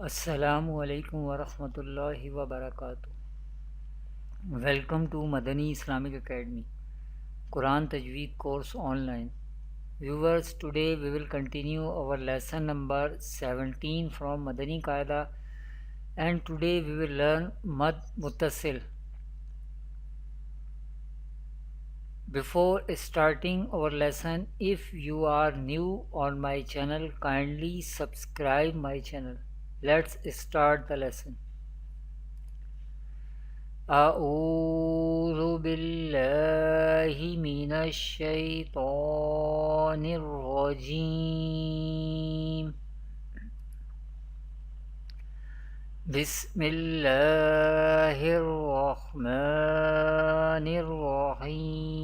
السلام علیکم ورحمۃ اللہ وبرکاتہ۔ Welcome to Madani Islamic academy Quran Tajweed course online. Viewers, today we will continue our lesson number 17 from Madani Qaida, and today we will learn Mad Muttasil. Before starting our lesson, if you are new on my channel, kindly subscribe my channel. Let's start the lesson. أعوذ بالله من الشيطان الرجيم. بسم الله الرحمن الرحيم.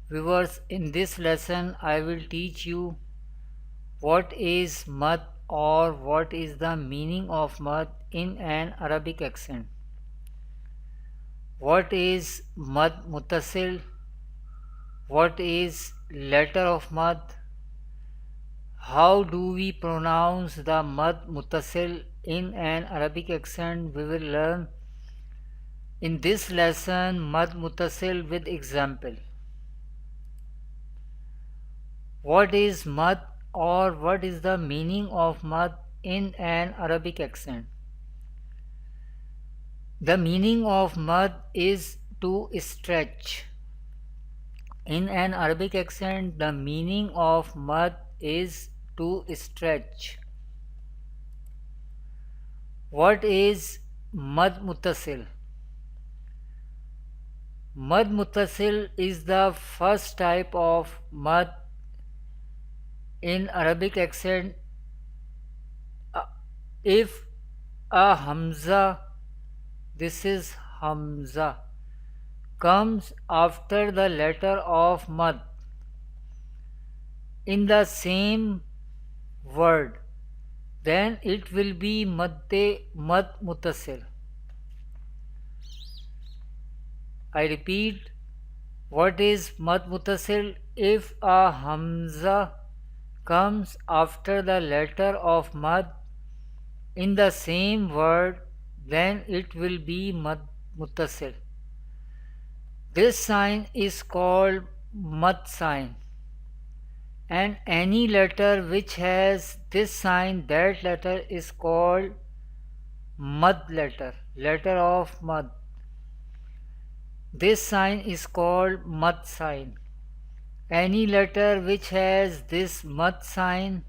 Viewers, in this lesson I will teach you what is mad or what is the meaning of mad in an Arabic accent. What is mad muttasil? What is letter of mad? How do we pronounce the mad muttasil in an Arabic accent? We will learn in this lesson mad muttasil with example. What is mad or what is the meaning of mad in an Arabic accent? The meaning of mad is to stretch. In an Arabic accent, the meaning of mad is to stretch. What is mad muttasil? Mad muttasil is the first type of mad in Arabic accent. If a hamza, this is hamza, comes after the letter of mad in the same word, then it will be mad muttasil. I repeat, what is mad muttasil? If a hamza comes after the letter of mad in the same word, then it will be mad muttasil. This sign is called mad sign, and any letter which has this sign, that letter is called mad letter, letter of mad. This sign is called mad sign. Any letter which has this mad sign,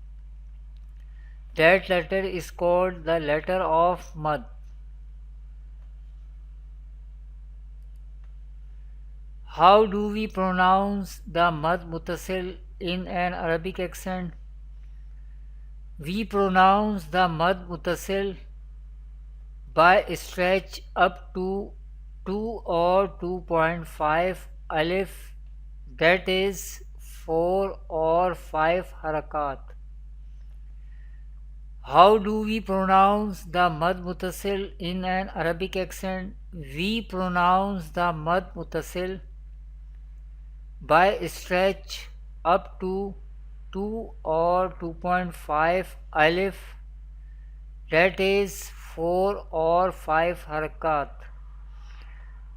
that letter is called the letter of mad. How do we pronounce the mad muttasil in an Arabic accent? We pronounce the mad muttasil by stretch up to 2 or 2.5 alif, that is 4 or 5 harakat. How do we pronounce the mad muttasil in an Arabic accent? We pronounce the mad muttasil by stretch up to 2 or 2.5 alif, that is 4 or 5 harakat.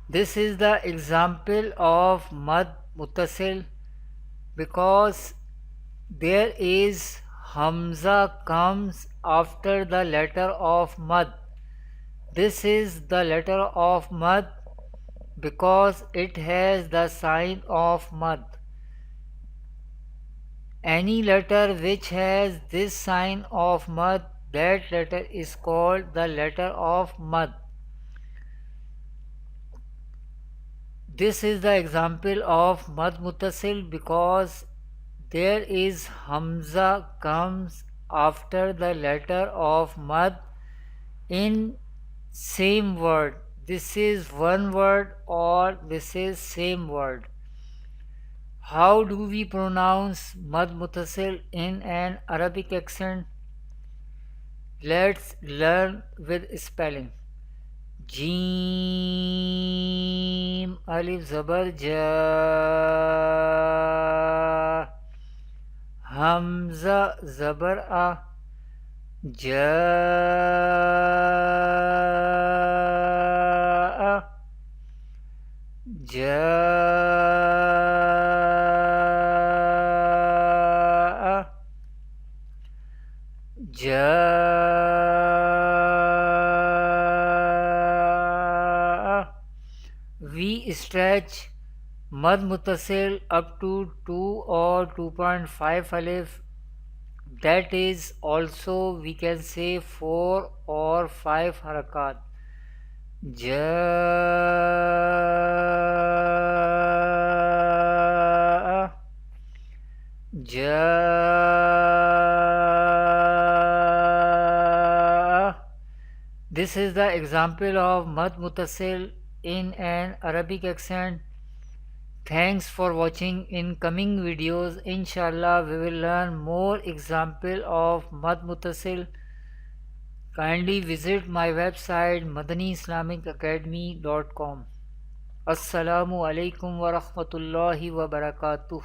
This is the example of mad muttasil because there is hamza comes after the letter of mad. This is the letter of mad because it has the sign of mad. Any letter which has this sign of mad, that letter is called the letter of mad. This is the example of mad muttasil because there is hamza comes after the letter of mad in same word. This is one word or this is same word. How do we pronounce mad muttasil in an Arabic accent? Let's learn with spelling. Jeem alif zabar ja, حمزہ زبر آ، جاء جاء جاء. We stretch mad mutasil up to 2 or 2.5 alif. That is also we can say 4 or 5 harakat. Jaa, jaa. This is the example of mad mutasil in an Arabic accent. Thanks for watching. In coming videos, inshallah, we will learn more example of mad mutasil. Kindly visit my website madaniislamicacademy.com. Assalamu alaikum wa rahmatullahi wa barakatuh.